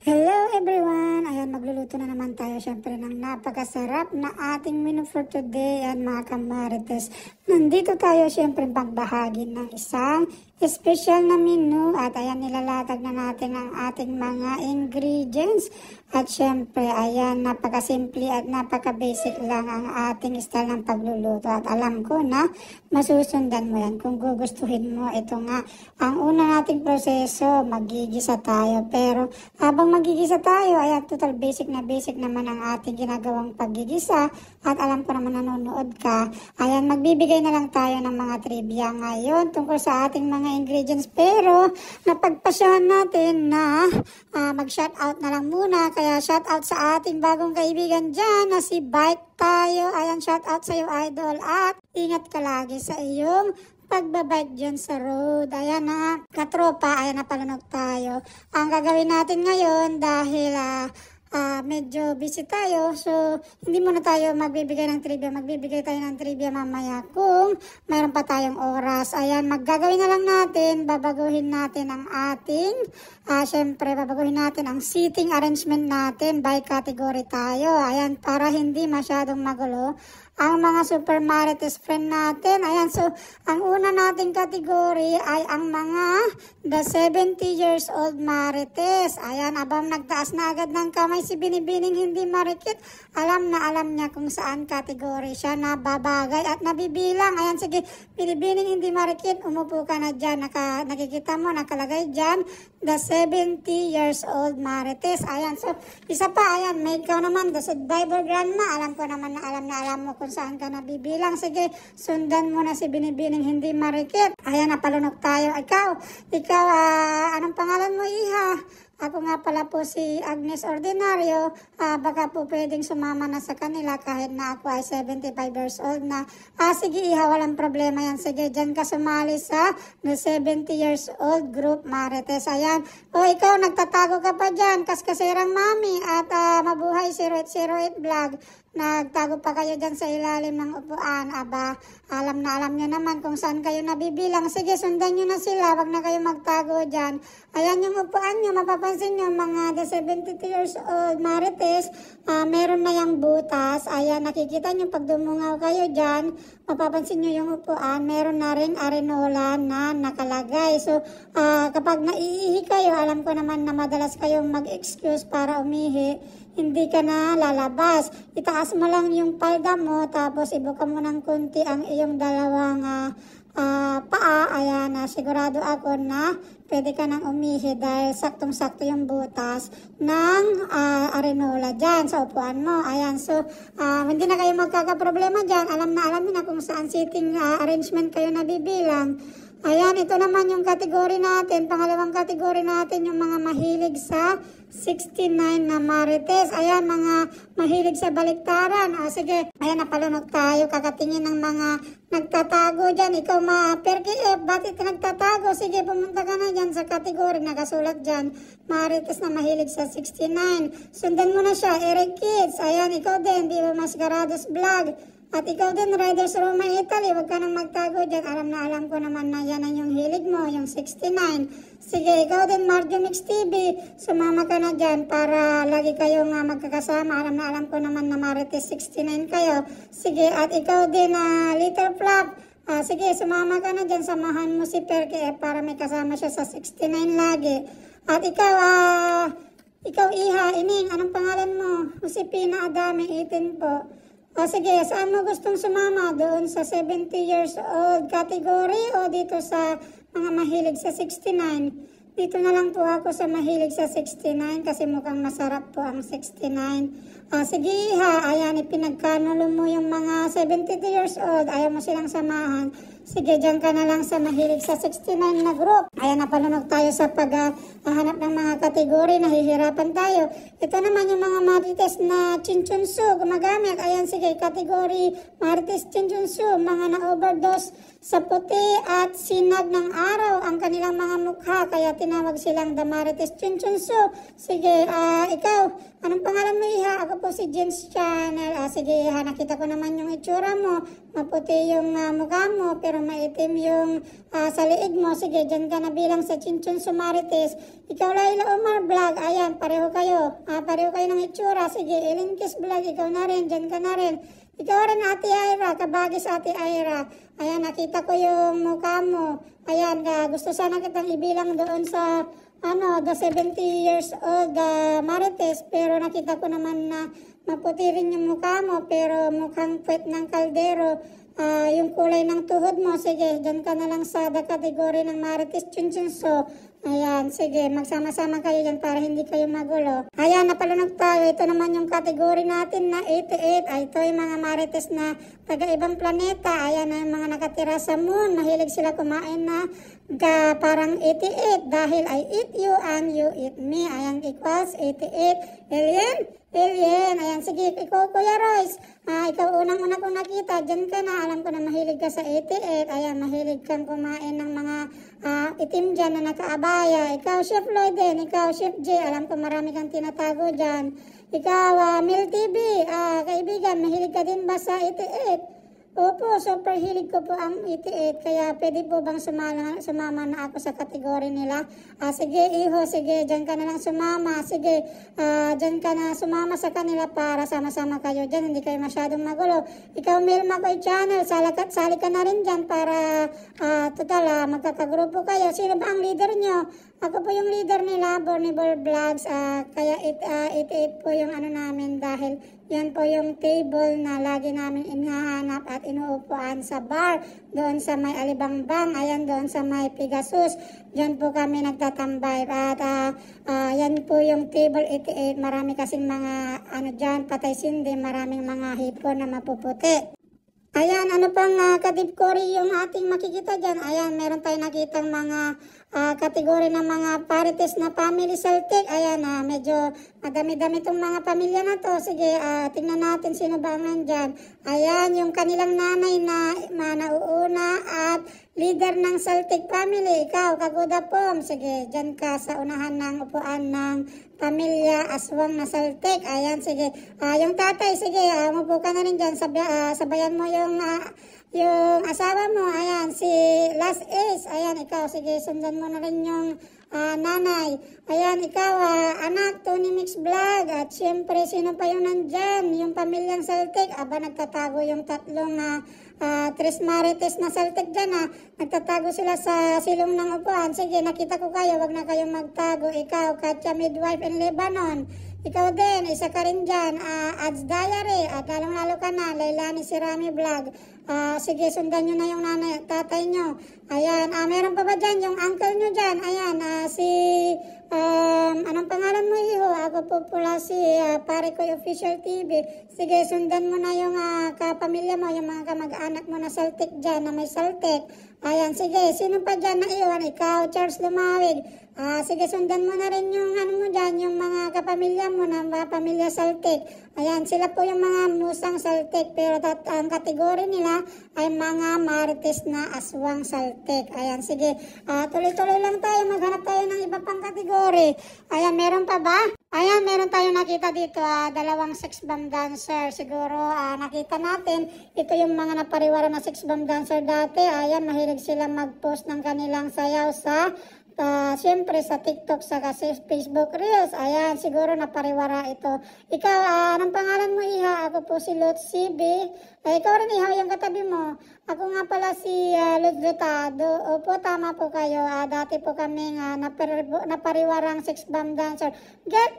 Hello everyone! Ayan, magluluto na naman tayo syempre ng napakasarap na ating menu for today. Ayan mga kamarites. Nandito tayo syempre pagbahagi ng isang special na menu. At ayan, nilalatag na natin ang ating mga ingredients. At syempre, ayan, napakasimple at napaka-basic lang ang ating style ng pagluluto. At alam ko na masusundan mo yan kung gugustuhin mo. Ito nga, ang una nating proseso, magigisa tayo. Pero habang magigisa tayo, ayan, total basic naman ang ating ginagawang paggigisa. At alam ko naman nanonood ka. Ayan, magbibigay na lang tayo ng mga trivia ngayon tungkol sa ating mga ingredients. Pero napagpasyahan natin na mag-shoutout na lang muna. Kaya shoutout sa ating bagong kaibigan dyan na si Bike tayo. Ayan, shoutout sa iyo, idol. At ingat ka lagi sa iyong pagbabike dyan sa road. Ayan na, katropa, ayan, napalunok tayo. Ang gagawin natin ngayon dahil medyo busy tayo, so hindi muna tayo magbibigay ng trivia. Magbibigay tayo ng trivia mamaya kung mayroon pa tayong oras. Ayan, maggagawin na lang natin, babaguhin natin ang ating, syempre babaguhin natin ang seating arrangement natin by category tayo. Ayan, para hindi masyadong magulo ang mga super marites friend natin. Ayan, so ang una nating category ay ang mga the 70 years old marites. Ayan, abang nagtaas na agad ng kamay si Binibining hindi marikit. Alam na alam niya kung saan category siya na babagay at nabibilang. Ayan, sige, Binibining hindi marikit, umupo ka na dyan. Nakikita mo, nakalagay dyan, the 70 years old marites. Ayan, so isa pa, ayan, may ikaw naman, the survivor grandma. Alam ko naman na alam mo kung saan ka nabibilang. Sige, sundan mo na si Binibining hindi marikit. Ayan, napalunok tayo. Ikaw, anong pangalan mo, iha? Ako nga pala po si Agnes Ordinario. Baka po pwedeng sumama na sa kanila kahit na ako ay 75 years old na. Sige iha, walang problema yan. Sige, dyan ka sumali sa the 70 years old group marites. Ayan. O ikaw, nagtatago ka pa dyan. Kaskasirang mami at mabuhay 0808 vlog. Nagtago pa kayo dyan sa ilalim ng upuan. Aba, alam na alam nyo naman kung saan kayo nabibilang. Sige, sundan nyo na sila. Wag na kayo magtago dyan. Ayan yung upuan nyo. Mapapansin nyo, mga the 72 years old marites, meron na yung butas. Ayan, nakikita nyo pag dumungaw kayo dyan, mapapansin nyo yung upuan, meron na rin arenola na nakalagay. So, kapag naiihi kayo, alam ko naman na madalas kayong mag-excuse para umihi. Hindi ka na lalabas. Itaas mo lang yung palda mo, tapos ibuka mo ng kunti ang iyong dalawang paa. Ayan, sigurado ako na pwede ka nang umihi dahil saktong-sakto yung butas ng arenola dyan sa upuan mo. Ayan, so hindi na kayo magkakaproblema dyan. Alam na kung saan seating arrangement kayo nabibilang. Ayan, ito naman yung category natin. Pangalawang category natin, yung mga mahilig sa 69 na marites. Ayan, mga mahilig sa baliktaran. Sige, ayan, napalunok tayo. Kakatingin ng mga nagtatago dyan. Ikaw PerkyF, bakit ka nagtatago? Sige, pumunta ka na dyan sa category. Nakasulat dyan, marites na mahilig sa 69. Sundan mo na siya, Eric Kids. Ayan, ikaw din, Viva Mascarados Vlog. At ikaw din, Riders Roma Italy, huwag ka nang magtago dyan. Alam ko naman na yan ang yung hilig mo, yung 69. Sige, ikaw din, Marjo Mix TV, sumama ka na dyan para lagi kayong magkakasama. Alam ko naman na Marites 69 kayo. Sige, at ikaw din, Little Flap, sige, sumama ka na dyan, samahan mo si PerkyF para may kasama siya sa 69 lagi. At ikaw Iha, Ining, anong pangalan mo? Josepina Adame, 18 po. Sige, saan mo gustong sumama? Doon sa 70 years old category o dito sa mga mahilig sa 69? Dito na lang po ako sa mahilig sa 69 kasi mukhang masarap po ang 69. Sige ha, ayan, ipinagkanulo mo yung mga 72 years old. Ayaw mo silang samahan. Sige, dyan ka na lang sa mahilig sa 69 na group. Ayan, napalunok tayo sa paghahanap ng mga kategory. Nahihirapan tayo. Ito naman yung mga marites na chinchunsu gumagamit. Ayan, sige, kategory marites chinchunsu. Mga na-overdose sa puti at sinag ng araw ang kanilang mga mukha. Kaya tinawag silang the marites chinchunsu. Sige, ikaw, anong pangalan mo iha? Ako po si Jen's Channel. Sige, iha, nakita ko naman yung itsura mo. Maputi yung mukha mo, pero pero maitim yung sa liig mo, sige, dyan ka na bilang sa Chinchon Sumarites. Ikaw Laila Omar Vlog, ayan, pareho kayo. Pareho kayo ng itsura, sige, Elinkis Vlog, ikaw na rin, dyan ka na rin. Ikaw rin Ate Ira, kabagis Ate Ira. Ayan, nakita ko yung mukha mo. Ayan, gusto sana kitang ibilang doon sa the 70 years old Marites, pero nakita ko naman na maputi rin yung mukha mo, pero mukhang puwet ng kaldero. Yung kulay ng tuhod mo, sige, dyan ka na lang sa category ng Marites Chunchinso. Ayan, sige, magsama-sama kayo dyan para hindi kayo magulo. Ayan, napalunod tayo. Ito naman yung category natin na 88. Ito yung mga Marites na taga-ibang planeta. Ayan na yung mga nakatira sa moon. Mahilig sila kumain na parang 88 dahil I eat you and you eat me. Ayan, equals 88. Alien. Ayan, sige, ikaw Kuya Royce. Ikaw unang-una kong nakita, dyan ka na. Alam ko na mahilig ka sa 88. Ayan, mahilig kang kumain ng mga itim dyan na nakaabaya. Ikaw, Chef Lloyd din. Ikaw, Chef J. Alam ko marami kang tinatago dyan. Ikaw, Mil TV. Kaibigan, mahilig ka din ba sa 88? Opo, super hilig ko po ang 88. Kaya pwede po bang sumama na ako sa kategory nila? Sige, iho, sige, dyan ka na lang sumama. Sige, dyan ka na sumama sa kanila para sama-sama kayo dyan. Hindi kayo masyadong magulo. Ikaw, Mil Makoy Channel, sali ka na rin dyan para total, magkakagrupo kayo. Sino ba ang leader nyo? Ako po yung leader nila, Bornibor Vlogs. Kaya 88 po yung namin dahil yan po yung table na lagi namin inahanap at inuupuan sa bar. Doon sa may Alibangbang, ayan doon sa may Pegasus. Diyan po kami nagtatambay. At yan po yung table 88. Marami kasing mga dyan, patay sindi, maraming mga hipon na mapuputi. Ayan, ano pang kadibkori yung ating makikita dyan? Ayan, meron tayong nakitang mga kategory ng mga parites na family Celtic. Ayan, medyo madami-dami itong mga pamilya na to. Sige, tingnan natin sino ba ang nandyan. Ayan, yung kanilang nanay na nauuna at leader ng Celtic family. Ikaw, Kaguda Pom. Sige, dyan ka sa unahan ng upuan ng pamilya Aswang na Celtic. Ayan, sige. Yung tatay, sige, umupo ka na rin dyan. Sabayan mo yung asawa mo. Ayan, si Last Ace. Ayan, ikaw, sige, sundan mo na rin yung nanay. Ayan, ikaw, anak, Tony Mix Vlog. At syempre, sino pa yung nandyan? Yung pamilyang Celtic. Aba, nagtatago yung tatlong Tres Marites na Celtic dyan nagtatago sila sa silong ng upuan. Sige, nakita ko kayo, wag na kayong magtago. Ikaw, Katya Midwife in Lebanon. Ikaw din, isa ka rin dyan. Ads Diary, at lalong-lalo ka na, Lailani Sirami Vlog. Sige, sundan nyo na yung nanay at tatay nyo. Ayan, meron pa ba dyan yung uncle nyo dyan? Ayan, anong pangalan mo, iho? Ako po pula si Pare Koy Official TV. Sige, sundan mo na yung kapamilya mo, yung mga kamag-anak mo na Celtic dyan, na may Celtic. Ayan, sige, sino pa dyan na iwan? Ikaw, Charles Lumawig. Sige, sundan mo na rin yung mo dyan, yung mga kapamilya mo na pamilya Celtic. Ayan, sila po yung mga musang Celtic, pero ang kategory nila ay mga Marites na Aswang Celtic. Ayan, sige, tuloy-tuloy lang tayo, maghanap tayo ng iba pang kategory. Ayan, meron pa ba? Ayan, meron tayong nakita dito, dalawang sex bomb dancer. Siguro, nakita natin, ito yung mga napariwara na sex bomb dancer dati. Ayan, mahilig sila mag-post ng kanilang sayaw sa siyempre sa TikTok sa kasi Facebook Reels. Ayan, siguro napariwara ito. Ikaw, anong pangalan mo, Iha? Ako po si Lot CB. Ikaw rin, Iha, yung katabi mo. Ako nga pala si Lot Lutado. Opo, tama po kayo. Dati po kami napariwarang sex bomb dancer. Get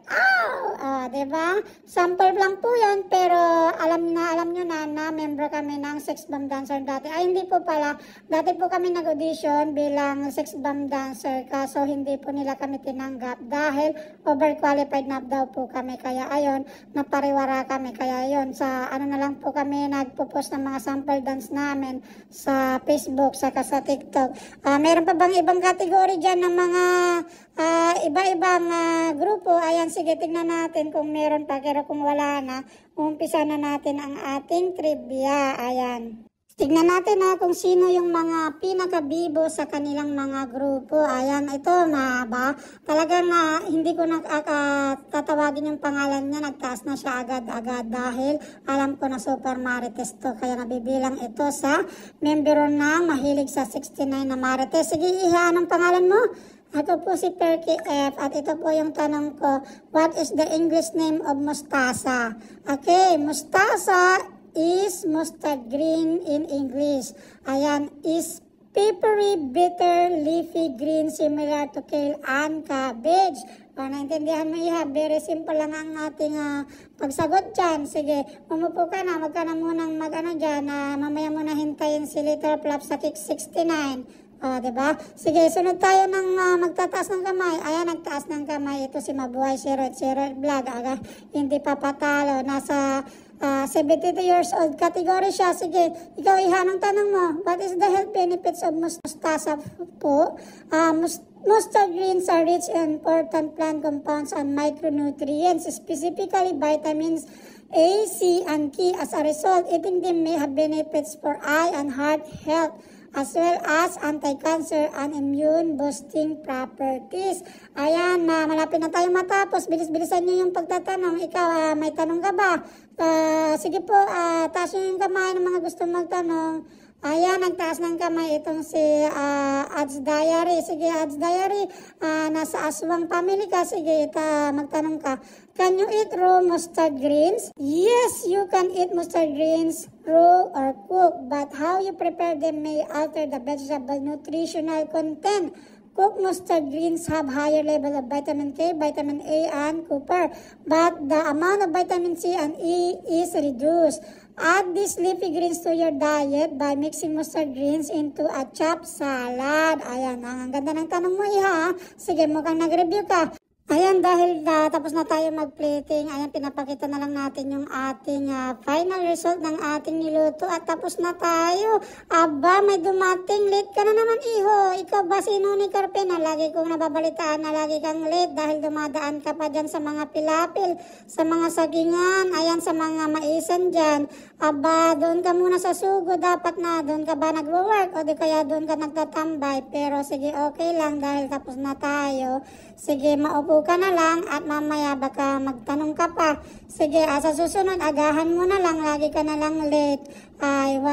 out! Diba? Sample lang po yan, pero alam nyo na member kami ng sex bomb dancer dati. Hindi po pala. Dati po kami nag-audition bilang sex bomb dancer, kaso hindi po nila kami tinanggap dahil overqualified na daw po kami. Kaya ayon, napariwara kami. Kaya ayon, sa na lang po kami nagpo-post ng mga sample dance namin sa Facebook, saka sa TikTok. Meron pa bang ibang kategory dyan ng mga iba-ibang grupo? Ayan, sige, tingnan natin kung meron pa. Pero kung wala na, umpisa na natin ang ating trivia. Ayan. Tignan natin na kung sino yung mga pinakabibo sa kanilang mga grupo. Ayan, ito mahaba. Talagang hindi ko tatawagin yung pangalan niya. Nagtaas na siya agad-agad dahil alam ko na super marites to. Kaya nabibilang ito sa membro ng mahilig sa 69 na marites. Sige, Iha, anong pangalan mo? Ako po si Perky F. At ito po yung tanong ko. What is the English name of mustasa? Okay, mustasa is mustard green in English. Ayan, is peppery, bitter, leafy green similar to kale and cabbage. Naintindihan mo, Iha? Very simple lang ang ating pagsagot dyan. Sige, umupo ka na. Wag ka na munang dyan. Mamaya mo na hintayin si Little Flop sa kick 69. Diba? Sige, sunod tayo ng magtataas ng kamay. Ayan, nagtaas ng kamay. Ito si Mabuhay Sirot Vlog. Hindi pa patalo. Nasa 72 years old category siya. Sige, ikaw, Iha, ang tanong mo. What is the health benefits of mustasa po? Mustard greens are rich in important plant compounds and micronutrients, specifically vitamins A, C, and K. As a result, eating them may have benefits for eye and heart health, as well as anti-cancer and immune-boosting properties. Ayan, malapit na tayo matapos. Bilis-bilisan nyo yung pagtatanong. Ikaw, may tanong ka ba? Sige po, taas nyo yung kamay ng mga gusto magtanong. Ayan, nagtaas ng kamay itong si Ads Diary. Sige, Ads Diary, nasa Aswang family ka. Sige, magtanong ka. Can you eat raw mustard greens? Yes, you can eat mustard greens raw or cooked, but how you prepare them may alter the vegetable nutritional content. Cooked mustard greens have higher level of vitamin K, vitamin A, and copper, but the amount of vitamin C and E is reduced. Add these leafy greens to your diet by mixing mustard greens into a chopped salad. Ayan, ang ganda ng tanong mo, Iha. Sige, mukhang nag-review ka. Ayan, dahil tapos na tayo mag-plating, ayan, pinapakita na lang natin yung ating final result ng ating niluto at tapos na tayo. Aba, may dumating. Late ka na naman, Iho. Ikaw ba si Nuni Carpena? Lagi kong nababalitaan na lagi kang late dahil dumadaan ka pa dyan sa mga pilapil, sa mga sagingan, ayan, sa mga maisan dyan. Aba, doon ka muna sa sugo. Dapat na, doon ka ba nagwo-work o di kaya doon ka nagtatambay? Pero sige, okay lang dahil tapos na tayo. Sige, maupo ka na lang at mamaya baka magtanong ka pa. Sige, sa susunod, agahan mo na lang. Lagi ka na lang late.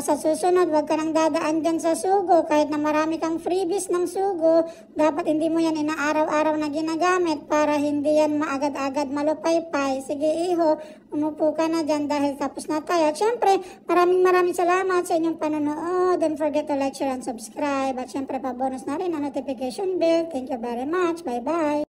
Sa susunod, wag ka nang dadaan dyan sa sugo. Kahit na marami kang freebies ng sugo, dapat hindi mo yan inaaraw-araw na ginagamit para hindi yan maagad-agad malupaypay. Sige, Iho, umupo ka na dyan dahil tapos na tayo. At syempre, maraming salamat sa inyong panonood. Don't forget to like, share, and subscribe. At syempre, pa-bonus na rin ang notification bell. Thank you very much. Bye-bye.